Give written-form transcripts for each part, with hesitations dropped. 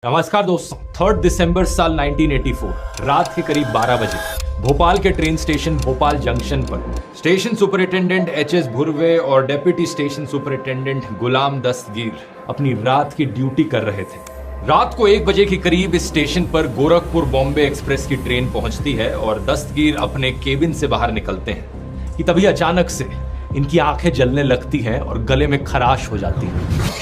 नमस्कार दोस्तों, 3 दिसंबर साल 1984 रात के करीब 12 बजे भोपाल के ट्रेन स्टेशन भोपाल जंक्शन पर स्टेशन सुपरिटेंडेंट एच.एस. भुर्वे और डेप्यूटी स्टेशन सुपरिटेंडेंट गुलाम दस्तगीर अपनी रात की ड्यूटी कर रहे थे। रात को 1 बजे के करीब इस स्टेशन पर गोरखपुर बॉम्बे एक्सप्रेस की ट्रेन पहुंचती है और दस्तगीर अपने केबिन से बाहर निकलते हैं कि तभी अचानक से इनकी आंखें जलने लगती हैं और गले में खराश हो जाती है।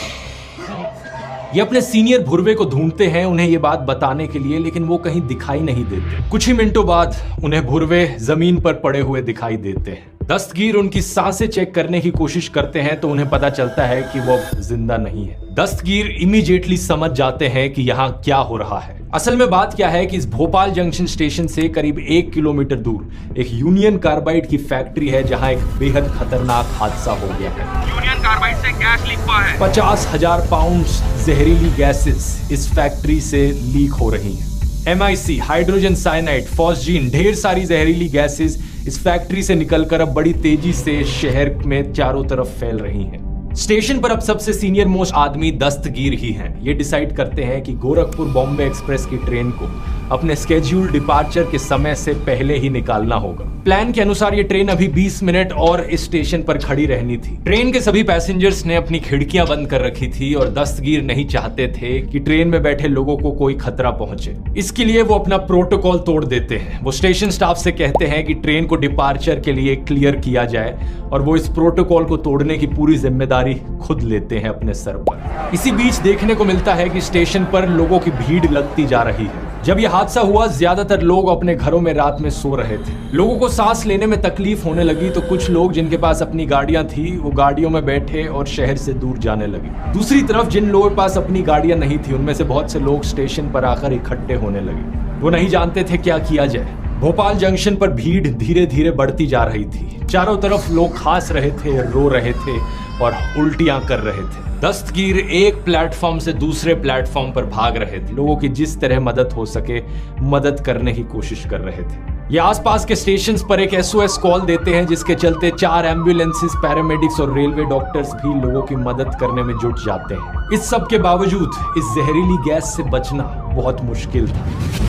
ये अपने सीनियर भुर्वे को ढूंढते हैं उन्हें ये बात बताने के लिए, लेकिन वो कहीं दिखाई नहीं देते। कुछ ही मिनटों बाद उन्हें भुर्वे जमीन पर पड़े हुए दिखाई देते हैं। दस्तगीर उनकी सांसें चेक करने की कोशिश करते हैं तो उन्हें पता चलता है कि वो जिंदा नहीं है। दस्तगीर इमीडिएटली समझ जाते हैं कि यहाँ क्या हो रहा है। असल में बात क्या है कि इस भोपाल जंक्शन स्टेशन से करीब 1 किलोमीटर दूर एक यूनियन कार्बाइड की फैक्ट्री है जहाँ एक बेहद खतरनाक हादसा हो गया है। यूनियन कार्बाइड से गैस लीक हुआ है। 50,000 पाउंड जहरीली गैसेस इस फैक्ट्री से लीक हो रही हैं। MIC, हाइड्रोजन साइनाइड, फॉस्जीन, ढेर सारी जहरीली गैसेस इस फैक्ट्री से निकलकर अब बड़ी तेजी से शहर में चारों तरफ फैल रही हैं। स्टेशन पर अब सबसे सीनियर मोस्ट आदमी दस्तगीर ही हैं। ये डिसाइड करते हैं कि गोरखपुर बॉम्बे एक्सप्रेस की ट्रेन को अपने स्केड्यूल डिपार्चर के समय से पहले ही निकालना होगा। प्लान के अनुसार ये ट्रेन अभी 20 मिनट और इस स्टेशन पर खड़ी रहनी थी। ट्रेन के सभी पैसेंजर्स ने अपनी खिड़कियां बंद कर रखी थी और दस्तगीर नहीं चाहते थे कि ट्रेन में बैठे लोगों को कोई खतरा पहुंचे। इसके लिए वो अपना प्रोटोकॉल तोड़ देते हैं। वो स्टेशन स्टाफ से कहते हैं कि ट्रेन को डिपार्चर के लिए क्लियर किया जाए और वो इस प्रोटोकॉल को तोड़ने की पूरी जिम्मेदारी खुद लेते हैं अपने सर पर। इसी बीच देखने को मिलता है कि स्टेशन पर लोगों की भीड़ लगती जा रही है। जब यह हादसा हुआ ज्यादातर लोग अपने घरों में रात में सो रहे थे। लोगों को सांस लेने में तकलीफ होने लगी तो कुछ लोग जिनके पास अपनी गाड़ियां थी वो गाड़ियों में बैठे और शहर से दूर जाने लगे। दूसरी तरफ जिन लोगों के पास अपनी गाड़ियां नहीं थी उनमें से बहुत से लोग स्टेशन पर आकर इकट्ठे होने लगे। वो नहीं जानते थे क्या किया जाए। भोपाल जंक्शन पर भीड़ धीरे धीरे बढ़ती जा रही थी। चारों तरफ लोग खांस रहे थे, रो रहे थे और उल्टियां कर रहे थे। दस्तगीर एक प्लेटफॉर्म से दूसरे प्लेटफॉर्म पर भाग रहे थे। लोगों की जिस तरह मदद हो सके मदद करने की कोशिश कर रहे थे। ये आसपास के स्टेशंस पर एक SOS कॉल देते हैं जिसके चलते 4 एम्बुलेंसेस, पैरामेडिक्स और रेलवे डॉक्टर्स भी लोगों की मदद करने में जुट जाते हैं। इस सब के बावजूद इस जहरीली गैस से बचना बहुत मुश्किल था।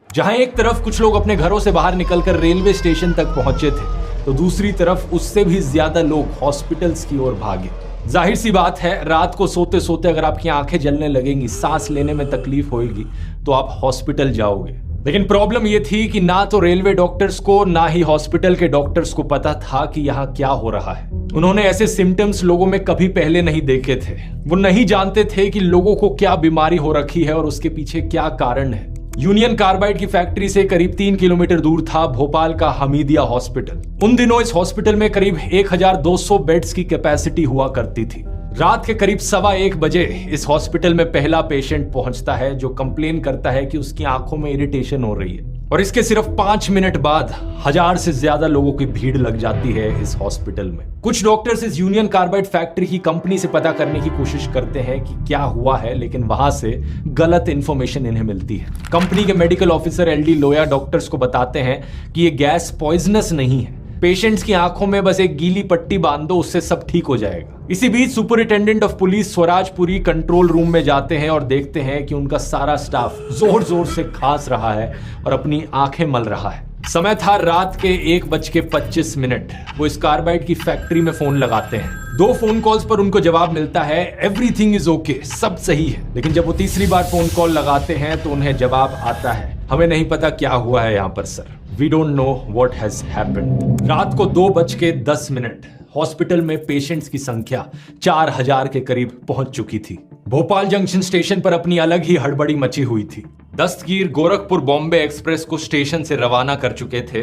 जहां एक तरफ कुछ लोग अपने घरों से बाहर निकलकर रेलवे स्टेशन तक पहुंचे थे तो दूसरी तरफ उससे भी ज्यादा लोग हॉस्पिटल्स की ओर भागे। जाहिर सी बात है, रात को सोते सोते अगर आपकी आंखें जलने लगेंगी, सांस लेने में तकलीफ होगी तो आप हॉस्पिटल जाओगे। लेकिन प्रॉब्लम यह थी कि ना तो रेलवे डॉक्टर्स को ना ही हॉस्पिटल के डॉक्टर्स को पता था कि यहाँ क्या हो रहा है। उन्होंने ऐसे सिम्टम्स लोगों में कभी पहले नहीं देखे थे। वो नहीं जानते थे कि लोगों को क्या बीमारी हो रखी है और उसके पीछे क्या कारण है। यूनियन कार्बाइड की फैक्ट्री से करीब 3 किलोमीटर दूर था भोपाल का हमीदिया हॉस्पिटल। उन दिनों इस हॉस्पिटल में करीब 1200 बेड्स की कैपेसिटी हुआ करती थी। रात के करीब 1:15 बजे इस हॉस्पिटल में पहला पेशेंट पहुंचता है जो कंप्लेन करता है कि उसकी आंखों में इरिटेशन हो रही है और इसके सिर्फ 5 मिनट बाद 1000 से ज्यादा लोगों की भीड़ लग जाती है इस हॉस्पिटल में। कुछ डॉक्टर्स इस यूनियन कार्बाइड फैक्ट्री की कंपनी से पता करने की कोशिश करते हैं कि क्या हुआ है, लेकिन वहां से गलत इंफॉर्मेशन इन्हें मिलती है। कंपनी के मेडिकल ऑफिसर LD लोया डॉक्टर्स को बताते हैं कि ये गैस पॉइजनस नहीं है, पेशेंट्स की आंखों में बस एक गीली पट्टी बांध दो, उससे सब ठीक हो जाएगा। इसी बीच superintendent of police Swarajpuri control room में जाते हैं और देखते हैं कि उनका सारा स्टाफ जोर जोर से खांस रहा है और अपनी आंखें मल रहा है। समय था रात के 1:25। वो इस कार्बाइड की फैक्ट्री में फोन लगाते हैं। 2 फोन कॉल्स पर उनको जवाब मिलता है एवरीथिंग इज ओके, सब सही है। लेकिन जब वो तीसरी बार फोन कॉल लगाते हैं तो उन्हें जवाब आता है, हमें नहीं पता क्या हुआ है यहाँ पर sir, we don't know what has happened. रात को 2:10 हॉस्पिटल में पेशेंट्स की संख्या 4000 के करीब पहुंच चुकी थी। भोपाल जंक्शन स्टेशन पर अपनी अलग ही हड़बड़ी मची हुई थी। दस्तगीर गोरखपुर बॉम्बे एक्सप्रेस को स्टेशन से रवाना कर चुके थे,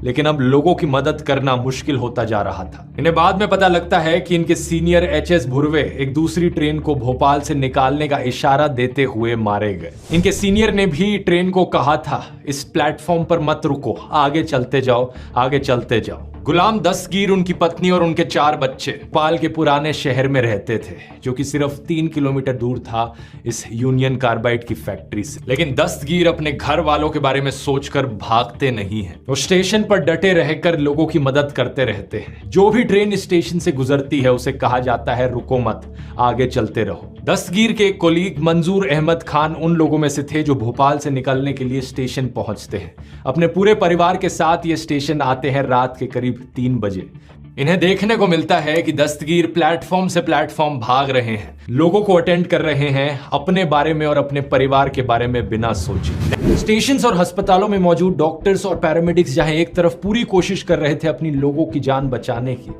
लेकिन अब लोगों की मदद करना मुश्किल होता जा रहा था। इन्हें बाद में पता लगता है कि इनके सीनियर एच.एस. भुर्वे एक दूसरी ट्रेन को भोपाल से निकालने का इशारा देते हुए मारे गए। इनके सीनियर ने भी ट्रेन को कहा था, इस प्लेटफॉर्म पर मत रुको, आगे चलते जाओ, आगे चलते जाओ। गुलाम दस्तगीर, उनकी पत्नी और उनके 4 बच्चे भोपाल के पुराने शहर में रहते थे, जो कि सिर्फ 3 किलोमीटर दूर था इस यूनियन कार्बाइड की फैक्ट्री से। लेकिन दस्तगीर अपने घर वालों के बारे में सोचकर भागते नहीं हैं। वो स्टेशन पर डटे रहकर लोगों की मदद करते रहते हैं। जो भी ट्रेन स्टेशन से गुजरती है उसे कहा जाता है रुको मत, आगे चलते रहो। दस्तगीर के कोलीग मंजूर अहमद खान उन लोगों में से थे जो भोपाल से निकलने के लिए स्टेशन पहुंचते हैं। अपने पूरे परिवार के साथ ये स्टेशन आते हैं रात के करीब 3 बजे। इन्हें देखने को मिलता है कि दस्तगीर प्लेटफॉर्म से प्लेटफॉर्म भाग रहे हैं, लोगों को अटेंड कर रहे हैं, अपने बारे में और अपने परिवार के बारे में बिना सोचे। स्टेशंस और अस्पतालों में मौजूद डॉक्टर्स और पैरामेडिक्स जहां एक तरफ पूरी कोशिश कर रहे थे अपनी लोगों की जान बचाने की,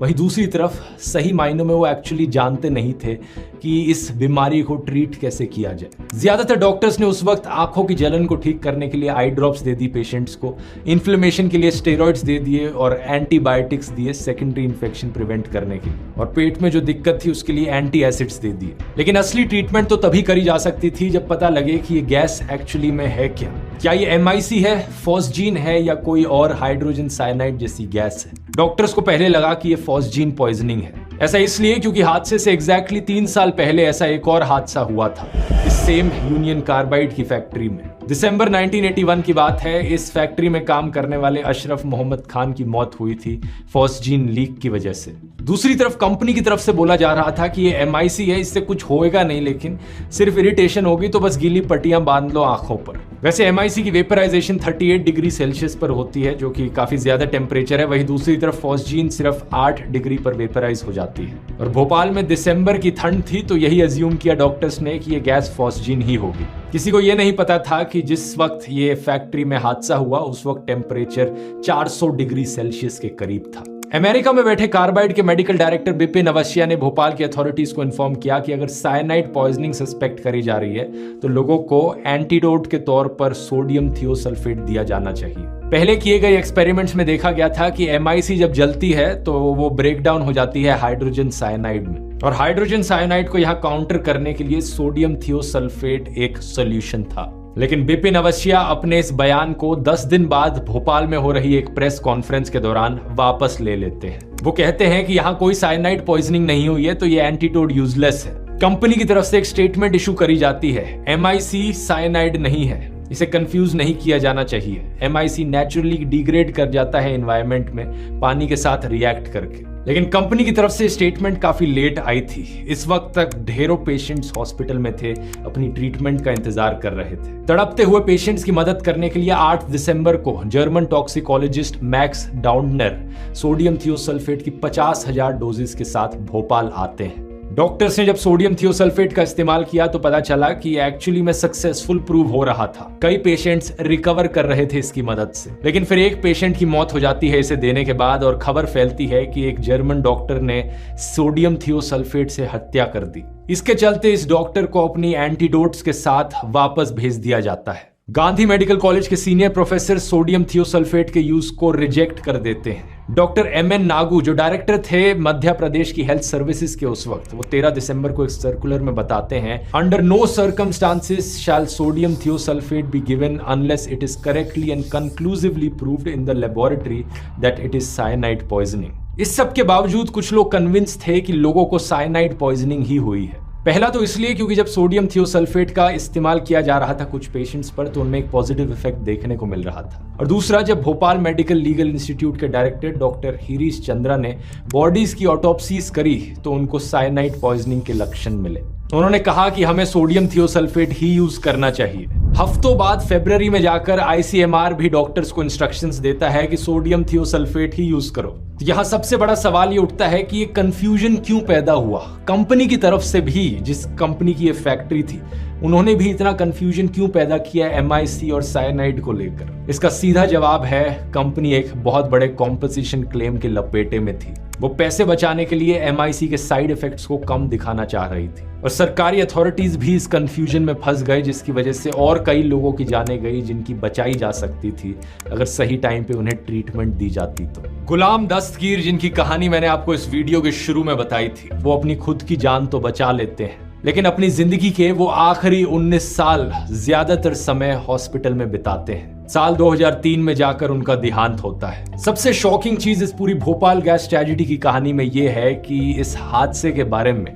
वहीं दूसरी तरफ सही मायनों में वो एक्चुअली जानते नहीं थे कि इस बीमारी को ट्रीट कैसे किया जाए। ज्यादातर डॉक्टर्स ने उस वक्त आंखों की जलन को ठीक करने के लिए आई ड्रॉप्स दे दी पेशेंट्स को, इन्फ्लेमेशन के लिए स्टेरॉइड्स दे दिए और एंटीबायोटिक्स दिए सेकेंडरी इन्फेक्शन प्रिवेंट करने के लिए, और पेट में जो दिक्कत थी उसके लिए एंटी एसिड्स दे दिए। लेकिन असली ट्रीटमेंट तो तभी करी जा सकती थी जब पता लगे कि ये गैस एक्चुअली में है क्या ये MIC है, फॉस्जीन है या कोई और हाइड्रोजन साइनाइड जैसी गैस है। डॉक्टर्स को पहले लगा कि ये फॉस्जीन पॉइजनिंग है। ऐसा इसलिए क्योंकि हादसे से एग्जैक्टली 3 साल पहले ऐसा एक और हादसा हुआ था इस सेम यूनियन कार्बाइड की फैक्ट्री में। दिसंबर 1981 की बात है। इस फैक्ट्री में काम करने वाले अशरफ मोहम्मद खान की मौत हुई थी फॉस्जीन लीक की वजह से। दूसरी तरफ कंपनी की तरफ से बोला जा रहा था कि ये MIC है, इससे कुछ होएगा नहीं, लेकिन सिर्फ इरिटेशन होगी तो बस गीली पट्टियां बांध लो आंखों पर। वैसे MIC की वेपराइजेशन 38 डिग्री सेल्सियस पर होती है, जो कि काफी ज्यादा टेम्परेचर है। वहीं दूसरी तरफ फॉस्जीन सिर्फ 8 डिग्री पर वेपराइज हो जाती है। और भोपाल में दिसंबर की ठंड थी तो यही अज्यूम किया डॉक्टर्स ने कि ये गैस फॉस्जीन ही होगी। किसी को यह नहीं पता था कि जिस वक्त ये फैक्ट्री में हादसा हुआ उस वक्त टेम्परेचर 400 डिग्री सेल्सियस के करीब था। अमेरिका में बैठे कार्बाइड के मेडिकल डायरेक्टर बिपिन अवस्थिया ने भोपाल की अथॉरिटीज को इन्फॉर्म किया कि अगर साइनाइड पॉइजनिंग सस्पेक्ट करी जा रही है तो लोगों को एंटीडोट के तौर पर सोडियम थियोसल्फेट दिया जाना चाहिए। पहले किए गए एक्सपेरिमेंट्स में देखा गया था कि MIC जब जलती है तो वो ब्रेक डाउन हो जाती है हाइड्रोजन साइनाइड में, और हाइड्रोजन साइनाइड को यहाँ काउंटर करने के लिए सोडियम थियोसल्फेट एक सोल्यूशन था। लेकिन बिपिन अवस्थिया अपने इस बयान को 10 दिन बाद भोपाल में हो रही एक प्रेस कॉन्फ्रेंस के दौरान वापस ले लेते हैं। वो कहते हैं कि यहाँ कोई साइनाइड पॉइजनिंग नहीं हुई है तो ये एंटीडोट यूजलेस है। कंपनी की तरफ से एक स्टेटमेंट इशू करी जाती है, MIC साइनाइड नहीं है, इसे कंफ्यूज नहीं किया जाना चाहिए। MIC नेचुरली डिग्रेड कर जाता है एनवायरनमेंट में पानी के साथ रिएक्ट करके। लेकिन कंपनी की तरफ से स्टेटमेंट काफी लेट आई थी। इस वक्त तक ढेरों पेशेंट्स हॉस्पिटल में थे, अपनी ट्रीटमेंट का इंतजार कर रहे थे। तड़पते हुए पेशेंट्स की मदद करने के लिए 8 दिसंबर को German toxicologist max downer sodium thiosulphate की 50,000 डोजेस के साथ भोपाल आते हैं। डॉक्टर्स ने जब सोडियम थियोसल्फेट का इस्तेमाल किया तो पता चला कि एक्चुअली में सक्सेसफुल प्रूव हो रहा था। कई पेशेंट्स रिकवर कर रहे थे इसकी मदद से। लेकिन फिर एक पेशेंट की मौत हो जाती है इसे देने के बाद, और खबर फैलती है कि एक जर्मन डॉक्टर ने सोडियम थियोसल्फेट से हत्या कर दी। इसके चलते इस डॉक्टर को अपनी एंटीडोट्स के साथ वापस भेज दिया जाता है। गांधी मेडिकल कॉलेज के सीनियर प्रोफेसर सोडियम थियोसल्फेट के यूज को रिजेक्ट कर देते हैं। डॉक्टर MN नागू जो डायरेक्टर थे मध्य प्रदेश की हेल्थ सर्विसेज के उस वक्त, वो 13 दिसंबर को एक सर्कुलर में बताते हैं, under no circumstances shall sodium thiosulphate be given unless it is correctly and conclusively proved in the laboratory that it is cyanide poisoning. इस सब के बावजूद कुछ लोग कन्विंस थे कि लोगों को साइनाइड पॉइजनिंग ही हुई है। पहला तो इसलिए क्योंकि जब सोडियम थियोसल्फेट का इस्तेमाल किया जा रहा था कुछ पेशेंट्स पर तो उनमें एक पॉजिटिव इफेक्ट देखने को मिल रहा था, और दूसरा जब भोपाल मेडिकल लीगल इंस्टीट्यूट के डायरेक्टर डॉक्टर हिरीश चंद्रा ने बॉडीज की ऑटोप्सीज करी तो उनको साइनाइड पॉइजनिंग के लक्षण मिले। उन्होंने कहा कि हमें सोडियम थियोसल्फेट ही यूज करना चाहिए। हफ्तों बाद फरवरी में जाकर ICMR भी डॉक्टर्स को इंस्ट्रक्शंस देता है कि सोडियम थियोसल्फेट ही यूज करो। तो यहाँ सबसे बड़ा सवाल ये उठता है कि ये कंफ्यूजन क्यों पैदा हुआ। कंपनी की तरफ से भी, जिस कंपनी की ये फैक्ट्री थी, उन्होंने भी इतना कंफ्यूजन क्यों पैदा किया MIC और साइनाइड को लेकर। इसका सीधा जवाब है कंपनी एक बहुत बड़े कॉम्पोजिशन क्लेम के लपेटे में थी। वो पैसे बचाने के लिए MIC के साइड इफेक्ट्स को कम दिखाना चाह रही थी, और सरकारी अथॉरिटीज भी इस कंफ्यूजन में फंस गए, जिसकी वजह से और कई लोगों की जानें गई जिनकी बचाई जा सकती थी अगर सही टाइम पे उन्हें ट्रीटमेंट दी जाती तो। गुलाम दस्तगीर, जिनकी कहानी मैंने आपको इस वीडियो के शुरू में बताई थी, वो अपनी खुद की जान तो बचा लेते हैं, लेकिन अपनी जिंदगी के वो आखिरी 19 साल ज्यादातर समय हॉस्पिटल में बिताते हैं। साल 2003 में जाकर उनका देहांत होता है। सबसे शॉकिंग चीज इस पूरी भोपाल गैस ट्रेजेडी की कहानी में यह है कि इस हादसे के बारे में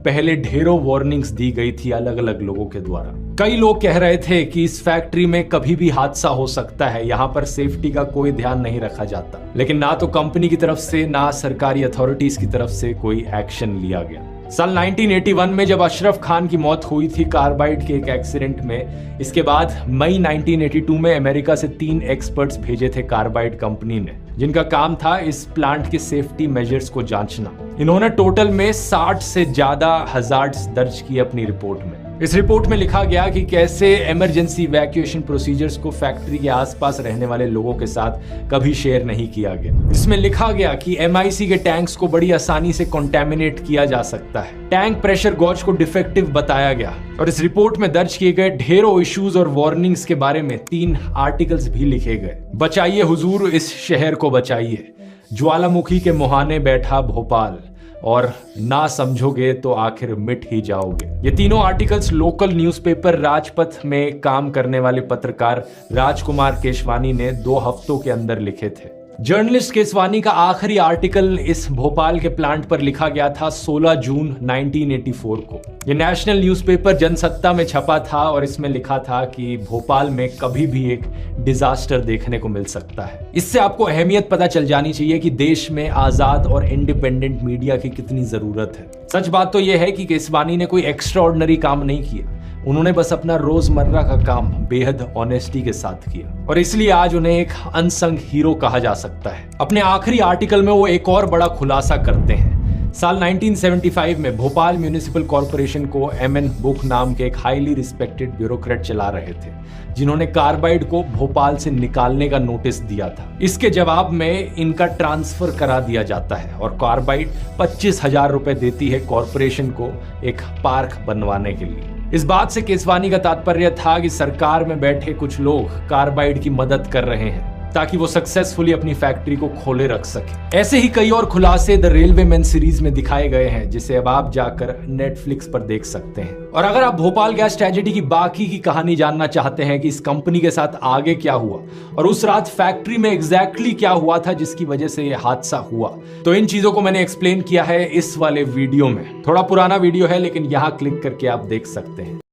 पहले ढेरों वार्निंग्स दी गई थी अलग अलग लोगों के द्वारा। कई लोग कह रहे थे कि इस फैक्ट्री में कभी भी हादसा हो सकता है, यहाँ पर सेफ्टी का कोई ध्यान नहीं रखा जाता। लेकिन ना तो कंपनी की तरफ से ना सरकारी अथॉरिटीज की तरफ से कोई एक्शन लिया गया। साल 1981 में जब अशरफ खान की मौत हुई थी कार्बाइड के एक एक्सीडेंट में, इसके बाद मई 1982 में अमेरिका से 3 एक्सपर्ट्स भेजे थे कार्बाइड कंपनी ने, जिनका काम था इस प्लांट के सेफ्टी मेजर्स को जांचना। इन्होंने टोटल में 60 से ज्यादा हजार्ड्स दर्ज किए अपनी रिपोर्ट में। इस रिपोर्ट में लिखा गया कि कैसे इमरजेंसी इवैक्यूएशन प्रोसीजर्स को फैक्ट्री के आसपास रहने वाले लोगों के साथ कभी शेयर नहीं किया गया। इसमें लिखा गया कि MIC के टैंक्स को बड़ी आसानी से कॉन्टेमिनेट किया जा सकता है। टैंक प्रेशर गॉज को डिफेक्टिव बताया गया और इस रिपोर्ट में दर्ज किए गए ढेरों इश्यूज और वार्निंग्स के बारे में 3 आर्टिकल्स भी लिखे गए। बचाइए हुजूर इस शहर को बचाइए, ज्वालामुखी के मुहाने बैठा भोपाल, और ना समझोगे तो आखिर मिट ही जाओगे। ये तीनों आर्टिकल्स लोकल न्यूज़पेपर राजपथ में काम करने वाले पत्रकार राजकुमार केशवानी ने 2 हफ्तों के अंदर लिखे थे। जर्नलिस्ट केसवानी का आखिरी आर्टिकल इस भोपाल के प्लांट पर लिखा गया था 16 जून 1984 को। ये नेशनल न्यूज़पेपर जनसत्ता में छपा था और इसमें लिखा था कि भोपाल में कभी भी एक डिजास्टर देखने को मिल सकता है। इससे आपको अहमियत पता चल जानी चाहिए कि देश में आजाद और इंडिपेंडेंट मीडिया की कितनी जरूरत है। सच बात तो यह है कि केसवानी ने कोई एक्स्ट्राऑर्डिनरी काम नहीं किया, उन्होंने बस अपना रोजमर्रा का काम बेहद ऑनेस्टी के साथ किया और इसलिए आज उन्हें एक अनसंग हीरो कहा जा सकता है। अपने आखिरी आर्टिकल में वो एक और बड़ा खुलासा करते हैं। साल 1975 में भोपाल म्यूनिसिपल कॉर्पोरेशन को MN बुक नाम के एक हाईली रिस्पेक्टेड ब्यूरोक्रेट चला रहे थे, जिन्होंने कार्बाइड को भोपाल से निकालने का नोटिस दिया था। इसके जवाब में इनका ट्रांसफर करा दिया जाता है और कार्बाइड 25,000 रुपए देती है कॉर्पोरेशन को एक पार्क बनवाने के लिए। इस बात से केसवानी का तात्पर्य था कि सरकार में बैठे कुछ लोग कार्बाइड की मदद कर रहे हैं ताकि वो सक्सेसफुली अपनी फैक्ट्री को खोले रख सके। ऐसे ही कई और खुलासे द रेलवे मैन सीरीज में दिखाए गए हैं, जिसे अब आप जाकर नेटफ्लिक्स पर देख सकते हैं। और अगर आप भोपाल गैस ट्रेजेडी की बाकी की कहानी जानना चाहते हैं कि इस कंपनी के साथ आगे क्या हुआ और उस रात फैक्ट्री में एग्जैक्टली क्या हुआ था जिसकी वजह से यह हादसा हुआ, तो इन चीजों को मैंने एक्सप्लेन किया है इस वाले वीडियो में। थोड़ा पुराना वीडियो है लेकिन यहाँ क्लिक करके आप देख सकते हैं।